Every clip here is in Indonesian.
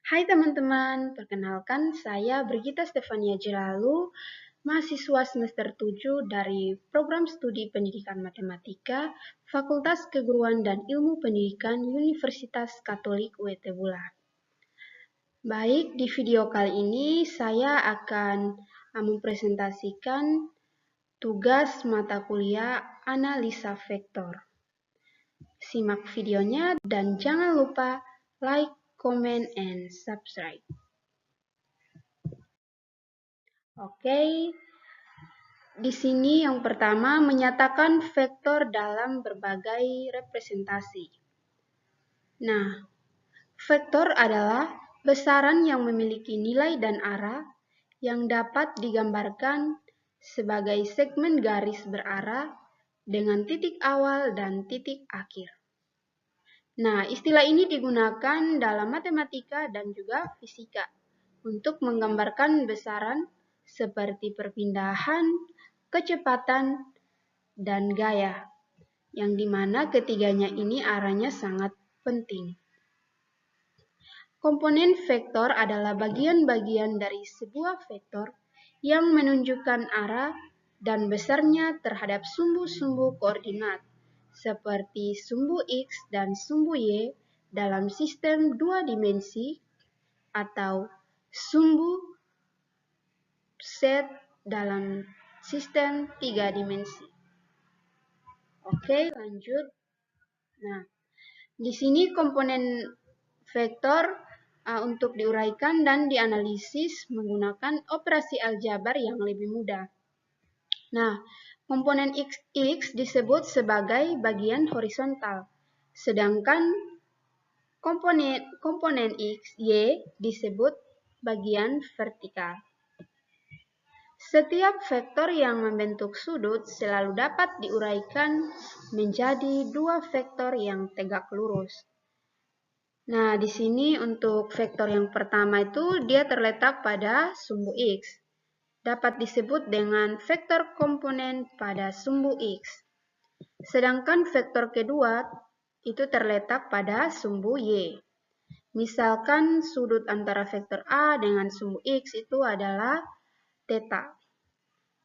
Hai teman-teman, perkenalkan saya Brigita Stefania Jelalu, mahasiswa semester 7 dari Program Studi Pendidikan Matematika, Fakultas Keguruan dan Ilmu Pendidikan Universitas Katolik UIT Bular. Baik, di video kali ini saya akan mempresentasikan tugas mata kuliah analisa vektor. Simak videonya dan jangan lupa like, comment, and subscribe. Oke, di sini yang pertama menyatakan vektor dalam berbagai representasi. Nah, vektor adalah besaran yang memiliki nilai dan arah yang dapat digambarkan sebagai segmen garis berarah dengan titik awal dan titik akhir. Nah, istilah ini digunakan dalam matematika dan juga fisika untuk menggambarkan besaran seperti perpindahan, kecepatan, dan gaya, yang dimana ketiganya ini arahnya sangat penting. Komponen vektor adalah bagian-bagian dari sebuah vektor yang menunjukkan arah dan besarnya terhadap sumbu-sumbu koordinat, seperti sumbu X dan sumbu Y dalam sistem dua dimensi atau sumbu Z dalam sistem tiga dimensi. Oke, lanjut. Nah, di sini komponen vektor untuk diuraikan dan dianalisis menggunakan operasi aljabar yang lebih mudah. Nah, komponen X disebut sebagai bagian horizontal, sedangkan komponen Y disebut bagian vertikal. Setiap vektor yang membentuk sudut selalu dapat diuraikan menjadi dua vektor yang tegak lurus. Nah, di sini untuk vektor yang pertama itu dia terletak pada sumbu X. Dapat disebut dengan vektor komponen pada sumbu X. Sedangkan vektor kedua itu terletak pada sumbu Y. Misalkan sudut antara vektor A dengan sumbu X itu adalah theta.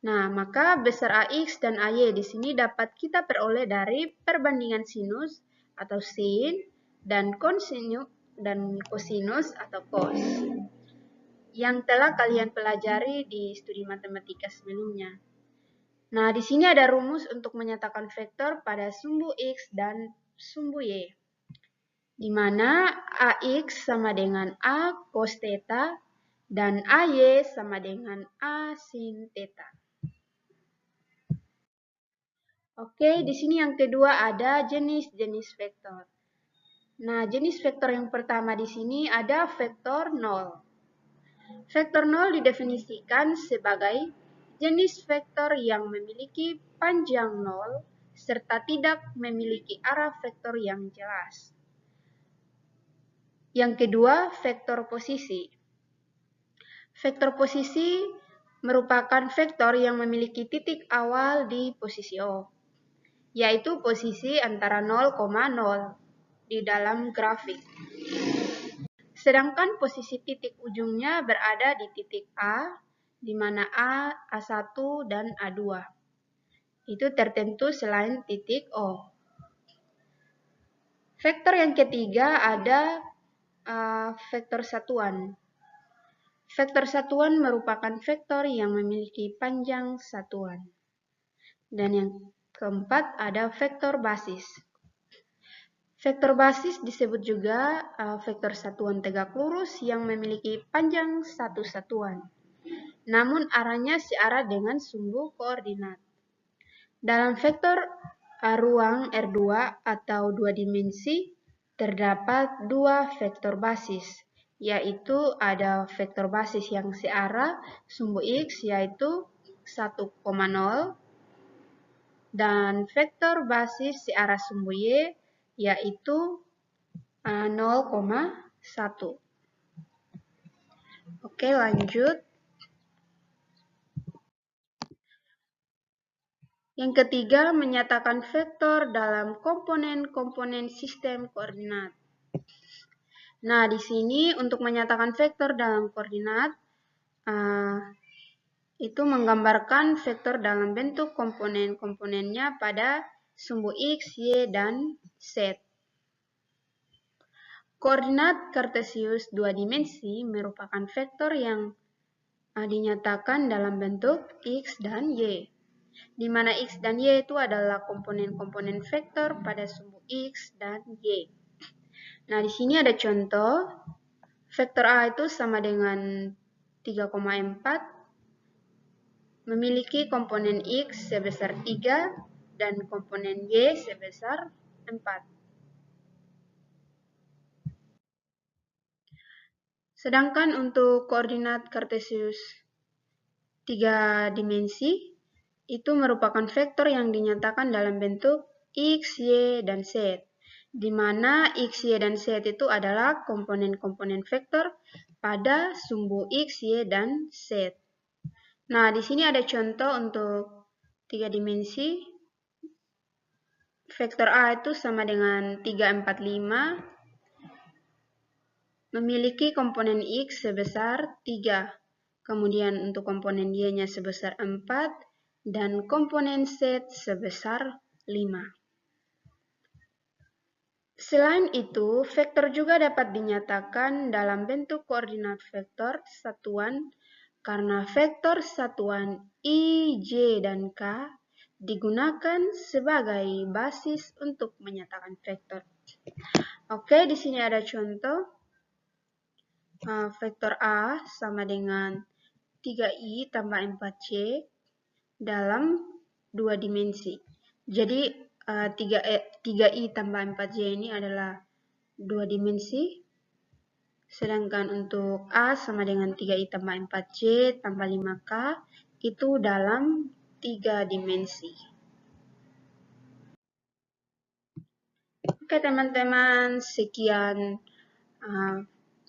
Nah, maka besar AX dan AY di sini dapat kita peroleh dari perbandingan sinus atau sin dan kosinus atau cos yang telah kalian pelajari di studi matematika sebelumnya. Nah, di sini ada rumus untuk menyatakan vektor pada sumbu X dan sumbu Y, di mana AX sama dengan A cos theta dan AY sama dengan A sin theta. Oke, di sini yang kedua ada jenis-jenis vektor. Nah, jenis vektor yang pertama di sini ada vektor 0. Vektor 0 didefinisikan sebagai jenis vektor yang memiliki panjang 0 serta tidak memiliki arah vektor yang jelas. Yang kedua, vektor posisi. Vektor posisi merupakan vektor yang memiliki titik awal di posisi O, yaitu posisi antara 0,0 di dalam grafik. Sedangkan posisi titik ujungnya berada di titik A, di mana A1 dan A2. Itu tertentu selain titik O. Vektor yang ketiga ada vektor satuan. Vektor satuan merupakan vektor yang memiliki panjang satuan. Dan yang keempat ada vektor basis. Vektor basis disebut juga vektor satuan tegak lurus yang memiliki panjang satu satuan, namun arahnya searah dengan sumbu koordinat. Dalam vektor ruang R2 atau dua dimensi, terdapat dua vektor basis, yaitu ada vektor basis yang searah sumbu X yaitu 1,0 dan vektor basis searah sumbu Y yaitu 0,1. Oke, lanjut. Yang ketiga, menyatakan vektor dalam komponen-komponen sistem koordinat. Nah, di sini untuk menyatakan vektor dalam koordinat, itu menggambarkan vektor dalam bentuk komponen-komponennya pada sumbu X, Y, dan Z. Koordinat kartesius dua dimensi merupakan vektor yang dinyatakan dalam bentuk X dan Y, di mana X dan Y itu adalah komponen-komponen vektor pada sumbu X dan Y. Nah, di sini ada contoh. Vektor A itu sama dengan 3,4, memiliki komponen X sebesar 3 dan komponen Y sebesar 4. Sedangkan untuk koordinat kartesius 3 dimensi, itu merupakan vektor yang dinyatakan dalam bentuk X, Y, dan Z, di mana X, Y, dan Z itu adalah komponen-komponen vektor pada sumbu X, Y, dan Z. Nah, di sini ada contoh untuk 3 dimensi. Vektor A itu sama dengan 3, 4, 5, memiliki komponen X sebesar 3, kemudian untuk komponen Y-nya sebesar 4, dan komponen Z sebesar 5. Selain itu, vektor juga dapat dinyatakan dalam bentuk koordinat vektor satuan karena vektor satuan I, J, dan K digunakan sebagai basis untuk menyatakan vektor. Oke, di sini ada contoh. Vektor A sama dengan 3i tambah 4c dalam 2 dimensi. Jadi 3i tambah 4c ini adalah 2 dimensi. Sedangkan untuk A sama dengan 3i tambah 4c tambah 5k itu dalam 3 dimensi. Oke teman-teman, sekian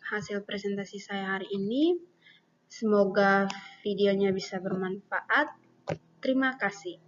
hasil presentasi saya hari ini. Semoga videonya bisa bermanfaat. Terima kasih.